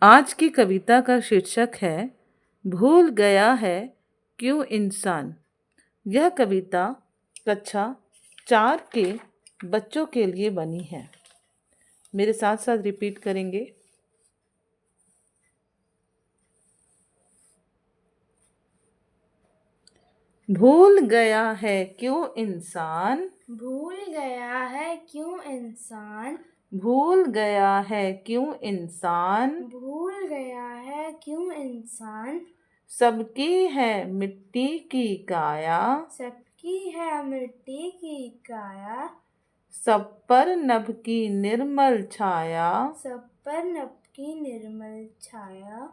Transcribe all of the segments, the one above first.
आज की कविता का शीर्षक है भूल गया है क्यों इंसान। यह कविता कक्षा 4 के बच्चों के लिए बनी है। मेरे साथ साथ रिपीट करेंगे। भूल गया है क्यों इंसान, भूल गया है क्यों इंसान, भूल गया है क्यों इंसान, भूल गया है क्यों इंसान। सबकी है मिट्टी की काया, सबकी है मिट्टी की काया, सब पर नभ की निर्मल छाया, सब पर नभ की निर्मल छाया।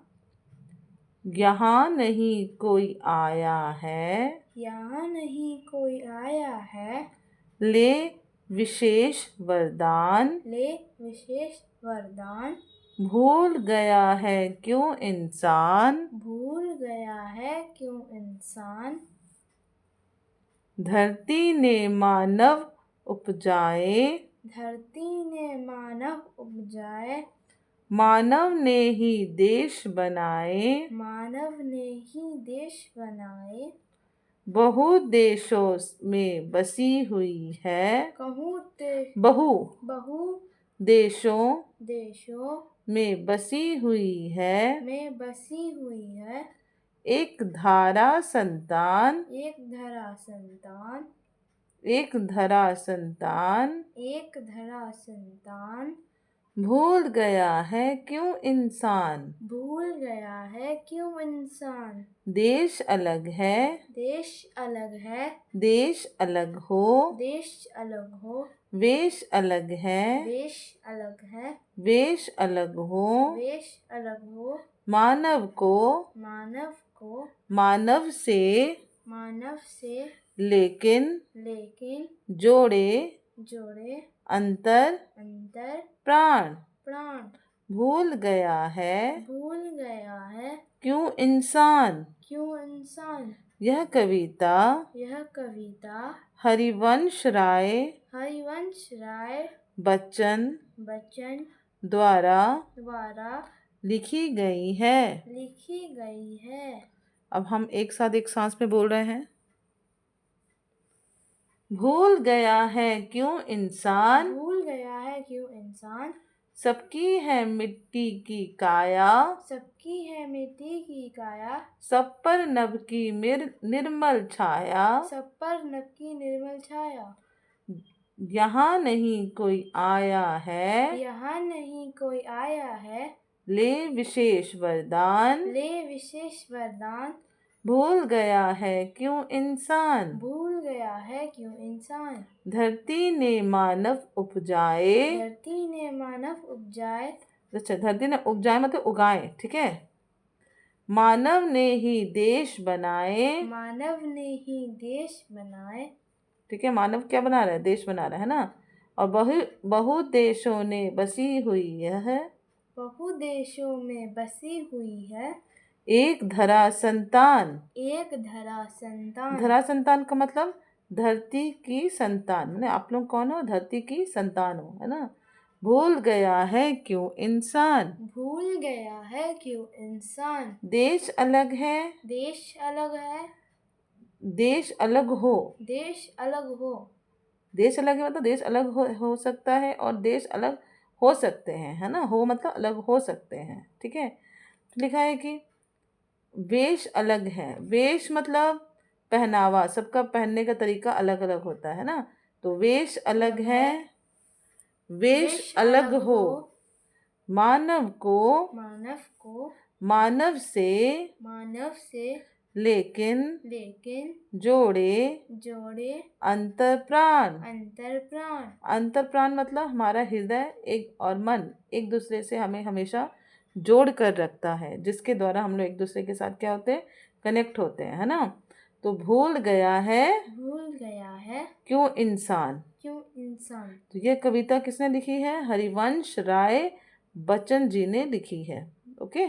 यहाँ नहीं कोई आया है, यहाँ नहीं कोई आया है, ले विशेष वरदान, ले विशेष वरदान। भूल गया है क्यों इंसान, भूल गया है क्यों इंसान। धरती ने मानव उपजाए, धरती ने मानव उपजाए, मानव ने ही देश बनाए, मानव ने ही देश बनाए। बहु देशों में बसी हुई है, बहु बहु देशों देशों में बसी हुई है, में बसी हुई है। एक धारा संतान, एक धरा संतान, एक धरा संतान, एक धरा संतान। भूल गया है क्यों इंसान। भूल गया है क्यों इंसान। देश अलग है, देश अलग है, देश अलग हो, देश अलग हो, वेश अलग है, वेश अलग है, वेश अलग हो, वेश अलग हो। मानव को मानव को मानव से, मानव से लेकिन लेकिन जोड़े जोड़े अंतर अंतर प्राण। प्राण। भूल गया है भूल गया है क्यों इंसान। क्यों इंसान। यह कविता यह कविता हरिवंश राय हरिवंश राय बच्चन बच्चन द्वारा द्वारा लिखी गई है। लिखी गई है। अब हम एक साथ एक सांस में बोल रहे हैं। भूल गया है क्यों इंसान, भूल गया है क्यों इंसान। सबकी है मिट्टी की काया, सबकी है मिट्टी की काया, सब पर नभ की निर्मल छाया, सब पर नभ की निर्मल छाया। यहाँ नहीं कोई आया है, यहाँ नहीं कोई आया है, ले विशेष वरदान, ले विशेष वरदान। भूल गया है क्यों इंसान। भूल गया है क्यों इंसान। धरती ने मानव उपजाए, धरती ने मानव उपजाए, अच्छा धरती ने उपजाए मतलब उगाए, ठीक है। मानव ने ही देश बनाए, मानव ने ही देश बनाए, ठीक है। मानव क्या बना रहा है, देश बना रहा है ना। और बहु देशों ने बसी हुई है, बहु देशों में बसी हुई है, एक धरा संतान। एक धरा संतान। धरा संतान का मतलब धरती की संतान, मैंने आप लोग कौन हो, धरती की संतान हो, है ना। भूल गया है क्यों इंसान। भूल गया है क्यों इंसान। देश अलग है, देश अलग है, देश अलग हो, देश अलग हो, देश अलग है मतलब देश अलग हो सकता है और देश अलग हो सकते हैं, है ना। हो मतलब अलग हो सकते हैं, ठीक है। लिखा है कि वेश अलग है, वेश मतलब पहनावा, सबका पहनने का तरीका अलग अलग होता है ना। तो वेश अलग है, वेश अलग हो, मानव को मानव को मानव से, मानव से लेकिन लेकिन जोड़े जोड़े अंतर प्राण। अंतर प्राण। अंतर प्राण मतलब हमारा हृदय एक और मन एक दूसरे से हमें हमेशा जोड़ कर रखता है, जिसके द्वारा हम लोग एक दूसरे के साथ क्या होते हैं, कनेक्ट होते हैं, है ना। तो भूल गया है क्यों इंसान। क्यों इंसान। तो यह कविता किसने लिखी है, हरिवंश राय बच्चन जी ने लिखी है। ओके।